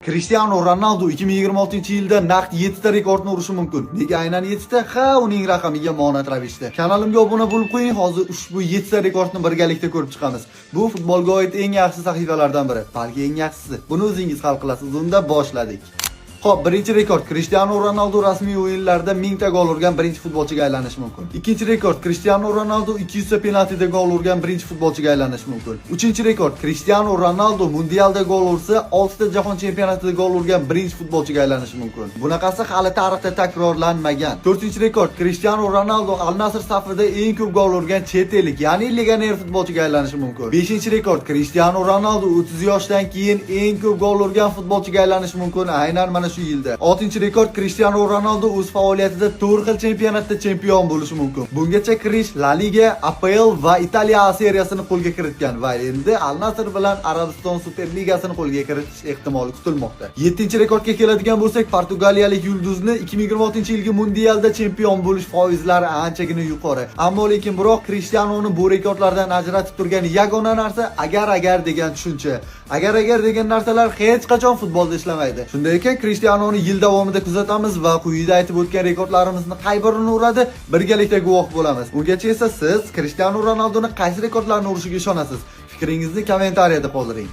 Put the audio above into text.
Cristiano Ronaldo 2026-yilda naqd 7 ta rekordni urishi mumkin. Nega aynan 7 ta? Ha, uning raqamiga monat ravishda. Kanalimga obuna bo'lib qo'ying, hozir ushbu 7 ta rekordni birgalikda ko'rib chiqamiz. Bu futbolga oid eng yaxshi sahifalardan biri, balki eng yaxshisi. Buni o'zingiz hal qilasiz. Unda boshladik. Xo'p, birinchi rekord Cristiano Ronaldo rasmiy o'yinlarda 1000 ta gol urgan birinchi futbolchiga aylanishi mumkin. Ikkinchi rekord Cristiano Ronaldo 200 ta penaltida gol urgan birinchi futbolchiga aylanishi mumkin. Uchinchi rekord Cristiano Ronaldo mundialda gol ursa, 6 ta jahon chempionatida gol urgan birinchi futbolchiga aylanishi mumkin. Bunaqasi hali tarixda takrorlanmagan. To'rtinchi rekord Cristiano Ronaldo Al Nassr safida eng ko'p gol urgan chet ellik, ya'ni legioner futbolchiga aylanishi mumkin. Beshinchi rekord Cristiano Ronaldo 30 yoshdan keyin eng ko'p gol urgan futbolchiga aylanishi mumkin. Aynan mana shu yilda. 6-rekord Cristiano Ronaldo o'z faoliyatida 4 xil chempionatda chempion bo'lishi mumkin. Bungacha Krish La Liga, APL va Italiya A seriyasini qo'lga kiritgan va endi Al Nassr bilan Arabiston Superligasini qo'lga kiritish ehtimoli kutilmoqda. 7-rekordga keladigan bo'lsak, portugaliyalik yulduzni 2026-yilgi mundialda chempion bo'lish foizlari anchagina yuqori. Ammo lekin biroq Cristiano'ni bu rekordlardan ajratib turgan yagona narsa agar degan tushuncha. Agar degan narsalar hech qachon futbolda ishlamaydi. Shunday ekan Cristiano'ni yil davomida kuzatamiz va quyida aytib o'tgan rekordlarimizni qay birini uradi, birgalikda guvoh bo'lamiz. Ungacha esa siz Cristiano Ronaldo'ni qaysi rekordlarni urishiga ishonasiz? Fikringizni kommentariyada qoldiring.